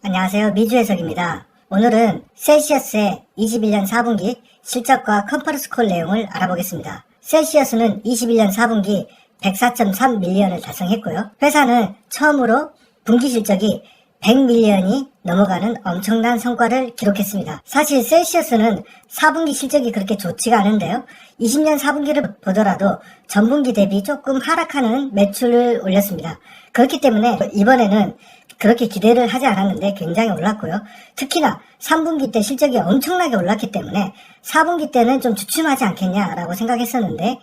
안녕하세요. 미주해석입니다. 오늘은 셀시어스의 21년 4분기 실적과 컨퍼런스 콜 내용을 알아보겠습니다. 셀시어스는 21년 4분기 104.3 밀리언을 달성했고요. 회사는 처음으로 분기 실적이 100 밀리언이 넘어가는 엄청난 성과를 기록했습니다. 사실 셀시어스는 4분기 실적이 그렇게 좋지가 않은데요. 20년 4분기를 보더라도 전분기 대비 조금 하락하는 매출을 올렸습니다. 그렇기 때문에 이번에는 그렇게 기대를 하지 않았는데 굉장히 올랐고요. 특히나 3분기 때 실적이 엄청나게 올랐기 때문에 4분기 때는 좀 주춤하지 않겠냐라고 생각했었는데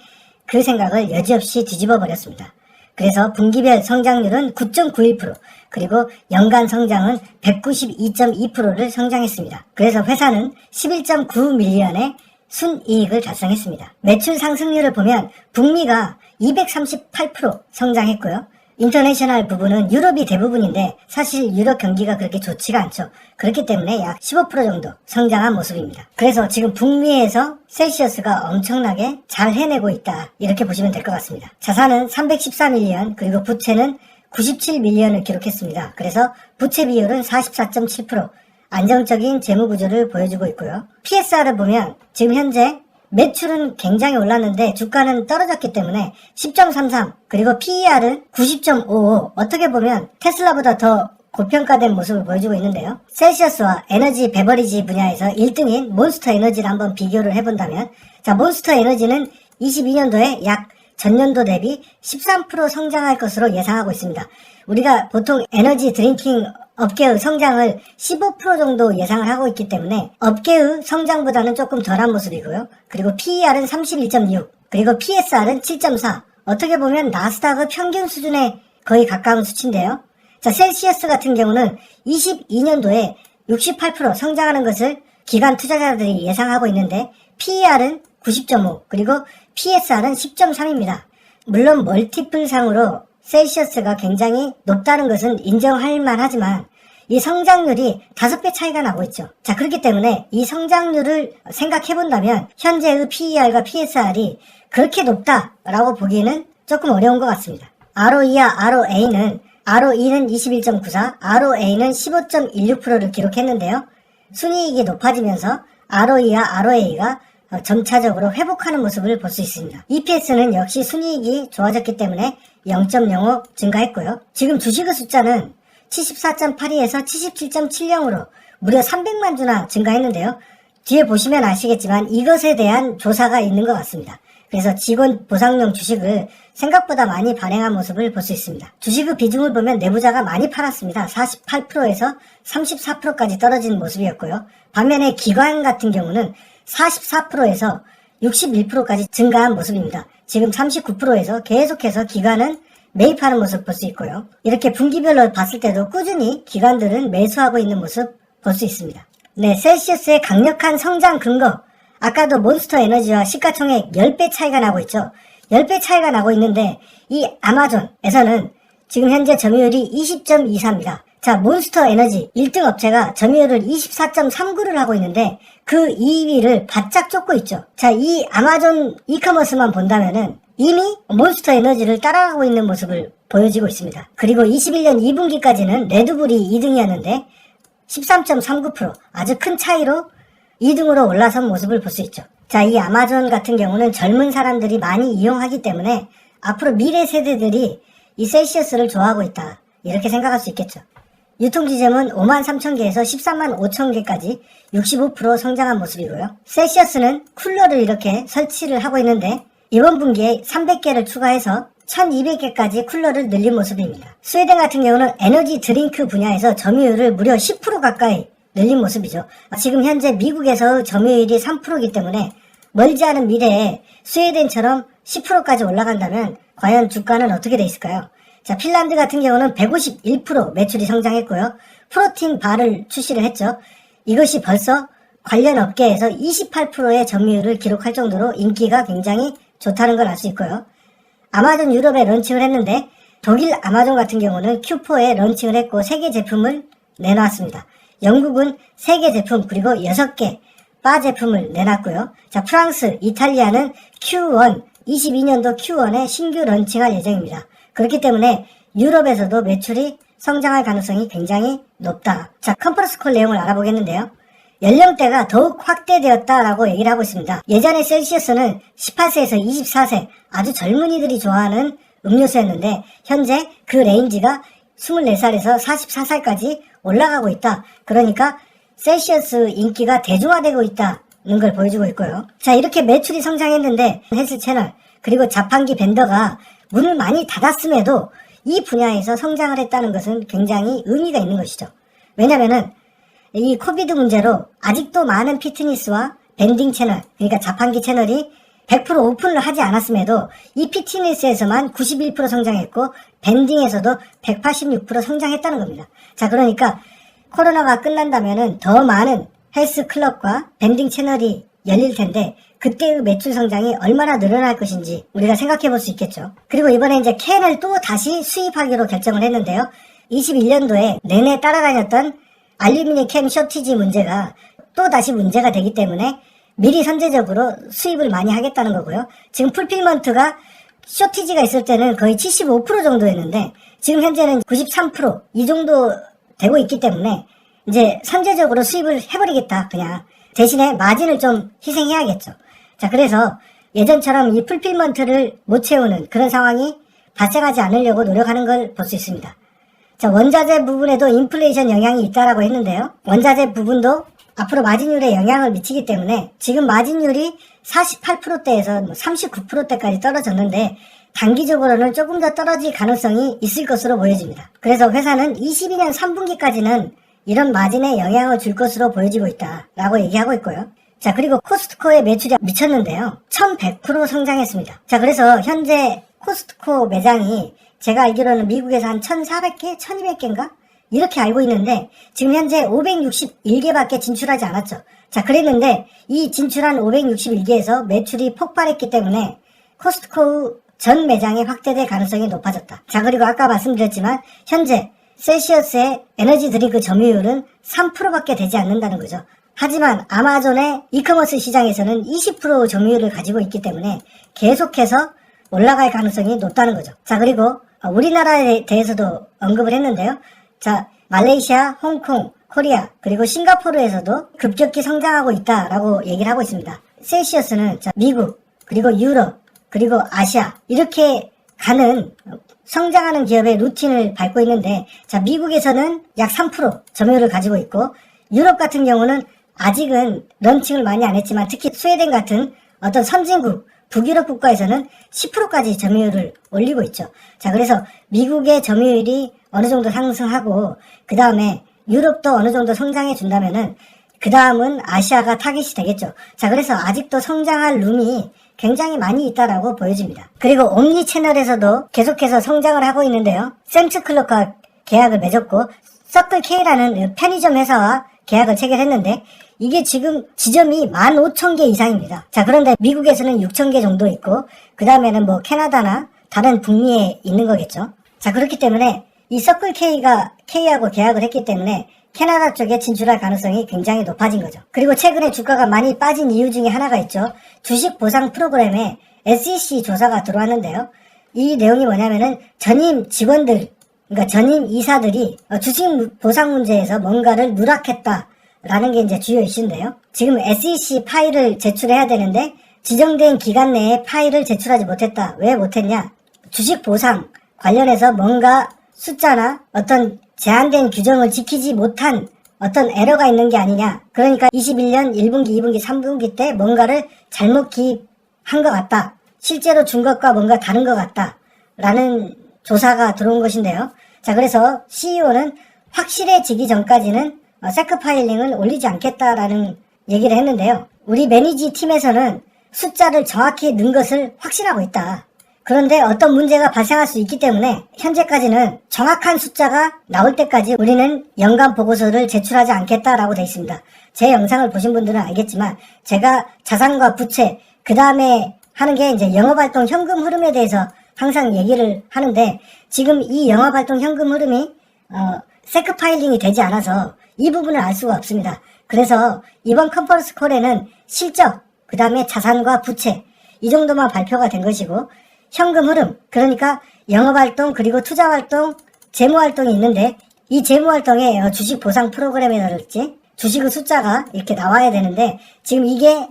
그 생각을 여지없이 뒤집어 버렸습니다. 그래서 분기별 성장률은 9.91%, 그리고 연간 성장은 192.2%를 성장했습니다. 그래서 회사는 11.9 밀리언의 순이익을 달성했습니다. 매출 상승률을 보면 북미가 238% 성장했고요. 인터내셔널 부분은 유럽이 대부분인데 사실 유럽 경기가 그렇게 좋지가 않죠. 그렇기 때문에 약 15% 정도 성장한 모습입니다. 그래서 지금 북미에서 셀시어스가 엄청나게 잘 해내고 있다, 이렇게 보시면 될 것 같습니다. 자산은 314밀리언, 그리고 부채는 97밀리언을 기록했습니다. 그래서 부채 비율은 44.7%, 안정적인 재무구조를 보여주고 있고요. PSR을 보면 지금 현재 매출은 굉장히 올랐는데 주가는 떨어졌기 때문에 10.33, 그리고 PER은 90.55, 어떻게 보면 테슬라보다 더 고평가된 모습을 보여주고 있는데요. 셀시어스와 에너지 베버리지 분야에서 1등인 몬스터 에너지를 한번 비교를 해본다면, 자, 몬스터 에너지는 22년도에 약 전년도 대비 13% 성장할 것으로 예상하고 있습니다. 우리가 보통 에너지 드링킹 업계의 성장을 15% 정도 예상을 하고 있기 때문에 업계의 성장보다는 조금 덜한 모습이고요. 그리고 PER은 31.6, 그리고 PSR은 7.4, 어떻게 보면 나스닥의 평균 수준에 거의 가까운 수치인데요. 자, 셀시어스 같은 경우는 22년도에 68% 성장하는 것을 기관 투자자들이 예상하고 있는데 PER은 90.5, 그리고 PSR은 10.3입니다. 물론 멀티플상으로 셀시어스가 굉장히 높다는 것은 인정할 만하지만 이 성장률이 5배 차이가 나고 있죠. 자, 그렇기 때문에 이 성장률을 생각해 본다면 현재의 PER과 PSR이 그렇게 높다라고 보기에는 조금 어려운 것 같습니다. ROE와 ROA는 21.94, ROA는 15.16%를 기록했는데요. 순이익이 높아지면서 ROE와 ROA가 점차적으로 회복하는 모습을 볼 수 있습니다. EPS는 역시 순이익이 좋아졌기 때문에 0.05 증가했고요. 지금 주식의 숫자는 74.82에서 77.70으로 무려 300만 주나 증가했는데요. 뒤에 보시면 아시겠지만 이것에 대한 조사가 있는 것 같습니다. 그래서 직원 보상용 주식을 생각보다 많이 발행한 모습을 볼 수 있습니다. 주식의 비중을 보면 내부자가 많이 팔았습니다. 48%에서 34%까지 떨어진 모습이었고요. 반면에 기관 같은 경우는 44%에서 61%까지 증가한 모습입니다. 지금 39%에서 계속해서 기관은 매입하는 모습 볼 수 있고요. 이렇게 분기별로 봤을 때도 꾸준히 기관들은 매수하고 있는 모습 볼 수 있습니다. 네, 셀시어스의 강력한 성장 근거, 아까도 몬스터 에너지와 시가총액 10배 차이가 나고 있죠. 10배 차이가 나고 있는데 이 아마존에서는 지금 현재 점유율이 20.24입니다. 자, 몬스터 에너지 1등 업체가 점유율을 24.39를 하고 있는데 그 2위를 바짝 쫓고 있죠. 자, 이 아마존 이커머스만 본다면은 이미 몬스터 에너지를 따라가고 있는 모습을 보여지고 있습니다. 그리고 21년 2분기까지는 레드불이 2등이었는데 13.39%, 아주 큰 차이로 2등으로 올라선 모습을 볼 수 있죠. 자, 이 아마존 같은 경우는 젊은 사람들이 많이 이용하기 때문에 앞으로 미래 세대들이 이 셀시어스를 좋아하고 있다, 이렇게 생각할 수 있겠죠. 유통지점은 53,000개에서 135,000개까지 65% 성장한 모습이고요. 셀시어스는 쿨러를 이렇게 설치를 하고 있는데 이번 분기에 300개를 추가해서 1200개까지 쿨러를 늘린 모습입니다. 스웨덴 같은 경우는 에너지 드링크 분야에서 점유율을 무려 10% 가까이 늘린 모습이죠. 지금 현재 미국에서 점유율이 3%이기 때문에 멀지 않은 미래에 스웨덴처럼 10%까지 올라간다면 과연 주가는 어떻게 돼 있을까요? 자, 핀란드 같은 경우는 151% 매출이 성장했고요. 프로틴 바를 출시를 했죠. 이것이 벌써 관련 업계에서 28%의 점유율을 기록할 정도로 인기가 굉장히 좋다는 걸 알 수 있고요. 아마존 유럽에 런칭을 했는데 독일 아마존 같은 경우는 Q4에 런칭을 했고 3개 제품을 내놨습니다. 영국은 3개 제품 그리고 6개 바 제품을 내놨고요. 자, 프랑스, 이탈리아는 Q1, 22년도 Q1에 신규 런칭할 예정입니다. 그렇기 때문에 유럽에서도 매출이 성장할 가능성이 굉장히 높다. 자, 컨퍼런스 콜 내용을 알아보겠는데요. 연령대가 더욱 확대되었다라고 얘기를 하고 있습니다. 예전에 셀시어스는 18세에서 24세 아주 젊은이들이 좋아하는 음료수였는데 현재 그 레인지가 24살에서 44살까지 올라가고 있다. 그러니까 셀시어스 인기가 대중화되고 있다는 걸 보여주고 있고요. 자, 이렇게 매출이 성장했는데 헬스 채널 그리고 자판기 벤더가 문을 많이 닫았음에도 이 분야에서 성장을 했다는 것은 굉장히 의미가 있는 것이죠. 왜냐면은 이 코비드 문제로 아직도 많은 피트니스와 밴딩 채널, 그러니까 자판기 채널이 100% 오픈을 하지 않았음에도 이 피트니스에서만 91% 성장했고 밴딩에서도 186% 성장했다는 겁니다. 자, 그러니까 코로나가 끝난다면은 더 많은 헬스 클럽과 밴딩 채널이 열릴 텐데 그때의 매출 성장이 얼마나 늘어날 것인지 우리가 생각해 볼 수 있겠죠. 그리고 이번에 이제 캔을 또 다시 수입하기로 결정을 했는데요. 21년도에 내내 따라다녔던 알루미늄 캔 쇼티지 문제가 또 다시 문제가 되기 때문에 미리 선제적으로 수입을 많이 하겠다는 거고요. 지금 풀필먼트가 쇼티지가 있을 때는 거의 75% 정도였는데 지금 현재는 93% 이 정도 되고 있기 때문에 이제 선제적으로 수입을 해버리겠다. 그냥 대신에 마진을 좀 희생해야겠죠. 자, 그래서 예전처럼 이 풀필먼트를 못 채우는 그런 상황이 발생하지 않으려고 노력하는 걸 볼 수 있습니다. 자, 원자재 부분에도 인플레이션 영향이 있다라고 했는데요. 원자재 부분도 앞으로 마진율에 영향을 미치기 때문에 지금 마진율이 48%대에서 39%대까지 떨어졌는데 단기적으로는 조금 더 떨어질 가능성이 있을 것으로 보여집니다. 그래서 회사는 22년 3분기까지는 이런 마진에 영향을 줄 것으로 보여지고 있다라고 얘기하고 있고요. 자, 그리고 코스트코의 매출이 미쳤는데요. 1100% 성장했습니다. 자, 그래서 현재 코스트코 매장이 제가 알기로는 미국에서 한 1400개, 1200개인가? 이렇게 알고 있는데 지금 현재 561개밖에 진출하지 않았죠. 자, 그랬는데 이 진출한 561개에서 매출이 폭발했기 때문에 코스트코 전 매장에 확대될 가능성이 높아졌다. 자, 그리고 아까 말씀드렸지만 현재 셀시어스의 에너지 드링크 점유율은 3%밖에 되지 않는다는 거죠. 하지만 아마존의 이커머스 시장에서는 20% 점유율을 가지고 있기 때문에 계속해서 올라갈 가능성이 높다는 거죠. 자, 그리고 우리나라에 대해서도 언급을 했는데요. 자, 말레이시아, 홍콩, 코리아, 그리고 싱가포르에서도 급격히 성장하고 있다라고 얘기를 하고 있습니다. 셀시어스는 자, 미국, 그리고 유럽, 그리고 아시아 이렇게 가는 성장하는 기업의 루틴을 밟고 있는데 자, 미국에서는 약 3% 점유율을 가지고 있고 유럽 같은 경우는 아직은 런칭을 많이 안 했지만 특히 스웨덴 같은 어떤 선진국 북유럽 국가에서는 10%까지 점유율을 올리고 있죠. 자, 그래서 미국의 점유율이 어느 정도 상승하고 그 다음에 유럽도 어느 정도 성장해 준다면은 그 다음은 아시아가 타깃이 되겠죠. 자, 그래서 아직도 성장할 룸이 굉장히 많이 있다라고 보여집니다. 그리고 옴니 채널에서도 계속해서 성장을 하고 있는데요. 샘스클럽과 계약을 맺었고 서클K라는 편의점 회사와 계약을 체결했는데 이게 지금 지점이 15,000개 이상입니다. 자, 그런데 미국에서는 6,000개 정도 있고 그 다음에는 뭐 캐나다나 다른 북미에 있는 거겠죠. 자, 그렇기 때문에 이 서클K가 K하고 계약을 했기 때문에 캐나다 쪽에 진출할 가능성이 굉장히 높아진 거죠. 그리고 최근에 주가가 많이 빠진 이유 중에 하나가 있죠. 주식 보상 프로그램에 SEC 조사가 들어왔는데요. 이 내용이 뭐냐면은 전임 직원들, 그러니까 전임 이사들이 주식 보상 문제에서 뭔가를 누락했다라는 게 이제 주요 이슈인데요. 지금 SEC 파일을 제출해야 되는데 지정된 기간 내에 파일을 제출하지 못했다. 왜 못했냐? 주식 보상 관련해서 뭔가 숫자나 어떤 제한된 규정을 지키지 못한 어떤 에러가 있는 게 아니냐. 그러니까 21년 1분기, 2분기, 3분기 때 뭔가를 잘못 기입한 것 같다. 실제로 준 것과 뭔가 다른 것 같다. 라는 조사가 들어온 것인데요. 자, 그래서 CEO는 확실해지기 전까지는 세크 파일링을 올리지 않겠다라는 얘기를 했는데요. 우리 매니지 팀에서는 숫자를 정확히 넣은 것을 확신하고 있다. 그런데 어떤 문제가 발생할 수 있기 때문에 현재까지는 정확한 숫자가 나올 때까지 우리는 연간 보고서를 제출하지 않겠다라고 되어 있습니다. 제 영상을 보신 분들은 알겠지만 제가 자산과 부채 그 다음에 하는 게 이제 영업활동 현금 흐름에 대해서 항상 얘기를 하는데 지금 이 영업활동 현금 흐름이 세크 파일링이 되지 않아서 이 부분을 알 수가 없습니다. 그래서 이번 컨퍼런스 콜에는 실적 그 다음에 자산과 부채 이 정도만 발표가 된 것이고 현금 흐름, 그러니까 영업활동 그리고 투자활동 재무활동이 있는데 이 재무활동에 주식 보상 프로그램이랄지 주식의 숫자가 이렇게 나와야 되는데 지금 이게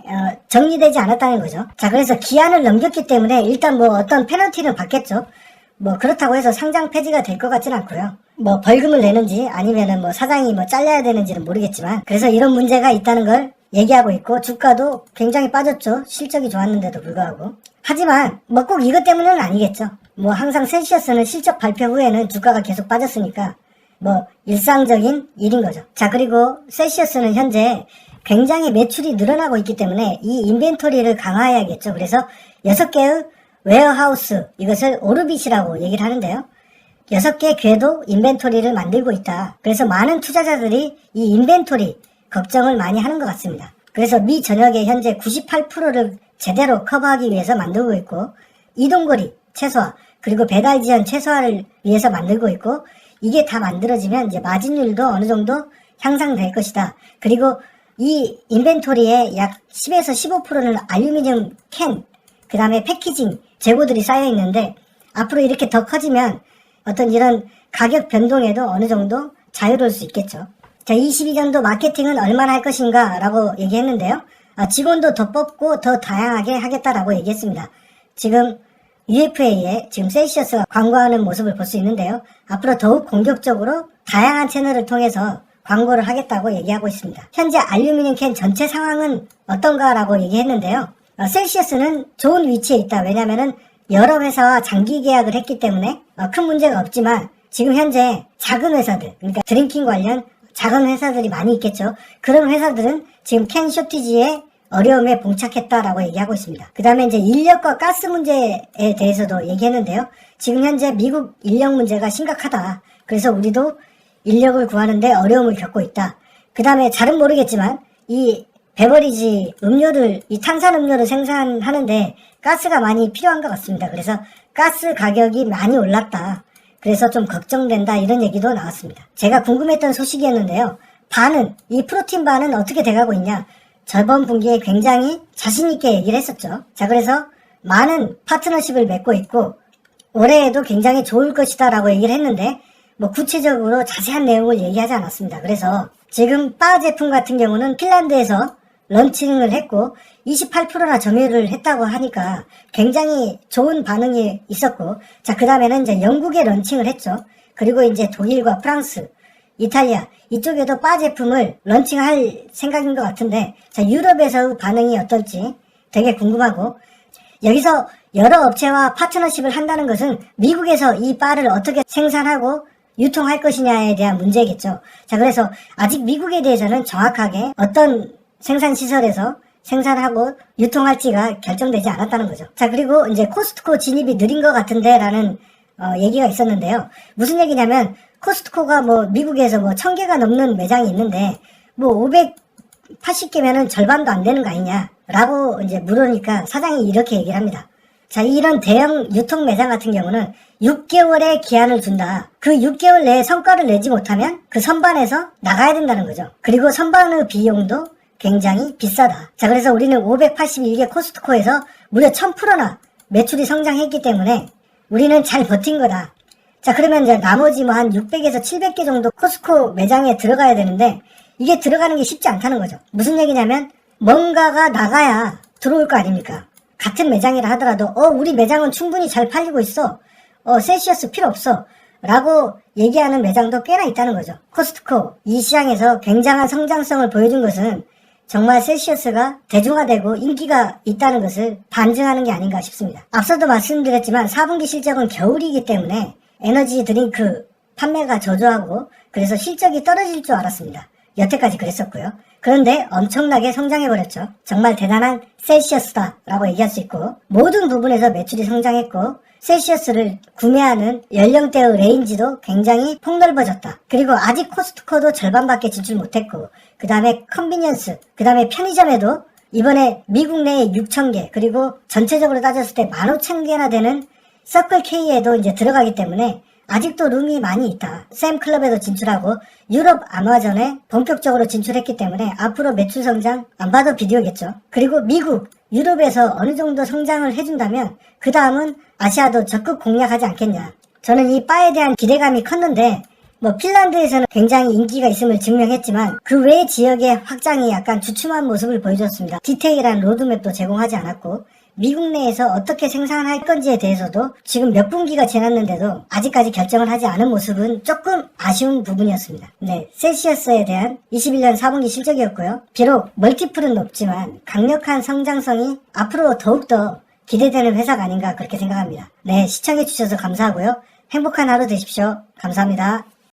정리되지 않았다는 거죠. 자, 그래서 기한을 넘겼기 때문에 일단 뭐 어떤 페널티는 받겠죠. 뭐 그렇다고 해서 상장 폐지가 될 것 같지는 않고요. 뭐 벌금을 내는지 아니면은 뭐 사장이 뭐 잘려야 되는지는 모르겠지만 그래서 이런 문제가 있다는 걸 얘기하고 있고 주가도 굉장히 빠졌죠. 실적이 좋았는데도 불구하고. 하지만 뭐 꼭 이것 때문은 아니겠죠. 뭐 항상 셀시어스는 실적 발표 후에는 주가가 계속 빠졌으니까 뭐 일상적인 일인 거죠. 자, 그리고 셀시어스는 현재 굉장히 매출이 늘어나고 있기 때문에 이 인벤토리를 강화해야겠죠. 그래서 6개의 웨어하우스, 이것을 오르빗이라고 얘기를 하는데요. 6개 궤도 인벤토리를 만들고 있다. 그래서 많은 투자자들이 이 인벤토리 걱정을 많이 하는 것 같습니다. 그래서 미 전역의 현재 98%를 제대로 커버하기 위해서 만들고 있고 이동거리 최소화 그리고 배달 지연 최소화를 위해서 만들고 있고 이게 다 만들어지면 이제 마진율도 어느 정도 향상될 것이다. 그리고 이 인벤토리의 약 10에서 15%는 알루미늄 캔, 그 다음에 패키징 재고들이 쌓여 있는데 앞으로 이렇게 더 커지면 어떤 이런 가격 변동에도 어느 정도 자유로울 수 있겠죠. 자, 22년도 마케팅은 얼마나 할 것인가 라고 얘기했는데요. 직원도 더 뽑고 더 다양하게 하겠다라고 얘기했습니다. 지금 UFA에 지금 셀시어스가 광고하는 모습을 볼 수 있는데요. 앞으로 더욱 공격적으로 다양한 채널을 통해서 광고를 하겠다고 얘기하고 있습니다. 현재 알루미늄 캔 전체 상황은 어떤가라고 얘기했는데요. 셀시어스는 좋은 위치에 있다. 왜냐면은 여러 회사와 장기 계약을 했기 때문에 큰 문제가 없지만 지금 현재 작은 회사들, 그러니까 드링킹 관련 작은 회사들이 많이 있겠죠. 그런 회사들은 지금 캔 쇼티지에 어려움에 봉착했다라고 얘기하고 있습니다. 그 다음에 이제 인력과 가스 문제에 대해서도 얘기했는데요. 지금 현재 미국 인력 문제가 심각하다. 그래서 우리도 인력을 구하는데 어려움을 겪고 있다. 그 다음에 잘은 모르겠지만 이 베버리지 음료를, 이 탄산음료를 생산하는데 가스가 많이 필요한 것 같습니다. 그래서 가스 가격이 많이 올랐다. 그래서 좀 걱정된다. 이런 얘기도 나왔습니다. 제가 궁금했던 소식이었는데요. 바는, 이 프로틴 바는 어떻게 돼가고 있냐. 저번 분기에 굉장히 자신있게 얘기를 했었죠. 자, 그래서 많은 파트너십을 맺고 있고 올해에도 굉장히 좋을 것이다 라고 얘기를 했는데 뭐 구체적으로 자세한 내용을 얘기하지 않았습니다. 그래서 지금 바 제품 같은 경우는 핀란드에서 런칭을 했고 28%나 점유를 했다고 하니까 굉장히 좋은 반응이 있었고, 자, 그 다음에는 이제 영국에 런칭을 했죠. 그리고 이제 독일과 프랑스, 이탈리아 이쪽에도 바 제품을 런칭할 생각인 것 같은데, 자, 유럽에서 반응이 어떨지 되게 궁금하고, 여기서 여러 업체와 파트너십을 한다는 것은 미국에서 이 바를 어떻게 생산하고 유통할 것이냐에 대한 문제겠죠. 자, 그래서 아직 미국에 대해서는 정확하게 어떤 생산시설에서 생산하고 유통할지가 결정되지 않았다는 거죠. 자, 그리고 이제 코스트코 진입이 느린 것 같은데 라는 얘기가 있었는데요. 무슨 얘기냐면 코스트코가 뭐 미국에서 뭐 1000개가 넘는 매장이 있는데 뭐 580개면은 절반도 안 되는 거 아니냐 라고 이제 물으니까 사장이 이렇게 얘기를 합니다. 자, 이런 대형 유통 매장 같은 경우는 6개월의 기한을 준다. 그 6개월 내에 성과를 내지 못하면 그 선반에서 나가야 된다는 거죠. 그리고 선반의 비용도 굉장히 비싸다. 자, 그래서 우리는 581개 코스트코에서 무려 1000%나 매출이 성장했기 때문에 우리는 잘 버틴 거다. 자, 그러면 이제 나머지 뭐 한 600에서 700개 정도 코스트코 매장에 들어가야 되는데 이게 들어가는 게 쉽지 않다는 거죠. 무슨 얘기냐면 뭔가가 나가야 들어올 거 아닙니까? 같은 매장이라 하더라도 우리 매장은 충분히 잘 팔리고 있어. 셀시어스 필요 없어. 라고 얘기하는 매장도 꽤나 있다는 거죠. 코스트코 이 시장에서 굉장한 성장성을 보여준 것은 정말 셀시어스가 대중화되고 인기가 있다는 것을 반증하는 게 아닌가 싶습니다. 앞서도 말씀드렸지만 4분기 실적은 겨울이기 때문에 에너지 드링크 판매가 저조하고 그래서 실적이 떨어질 줄 알았습니다. 여태까지 그랬었고요. 그런데 엄청나게 성장해버렸죠. 정말 대단한 셀시어스다 라고 얘기할 수 있고 모든 부분에서 매출이 성장했고 셀시어스를 구매하는 연령대의 레인지도 굉장히 폭넓어졌다. 그리고 아직 코스트코도 절반밖에 진출 못했고 그 다음에 컨비니언스, 그 다음에 편의점에도 이번에 미국 내에 6,000개 그리고 전체적으로 따졌을 때 15,000개나 되는 서클K에도 이제 들어가기 때문에 아직도 룸이 많이 있다. 샘클럽에도 진출하고 유럽 아마존에 본격적으로 진출했기 때문에 앞으로 매출 성장 안 봐도 비디오겠죠. 그리고 미국, 유럽에서 어느 정도 성장을 해준다면 그 다음은 아시아도 적극 공략하지 않겠냐. 저는 이 바에 대한 기대감이 컸는데 핀란드에서는 굉장히 인기가 있음을 증명했지만 그 외 지역의 확장이 약간 주춤한 모습을 보여줬습니다. 디테일한 로드맵도 제공하지 않았고 미국 내에서 어떻게 생산할 건지에 대해서도 지금 몇 분기가 지났는데도 아직까지 결정을 하지 않은 모습은 조금 아쉬운 부분이었습니다. 네, 셀시어스에 대한 21년 4분기 실적이었고요. 비록 멀티플은 높지만 강력한 성장성이 앞으로 더욱더 기대되는 회사가 아닌가 그렇게 생각합니다. 네, 시청해주셔서 감사하고요. 행복한 하루 되십시오. 감사합니다.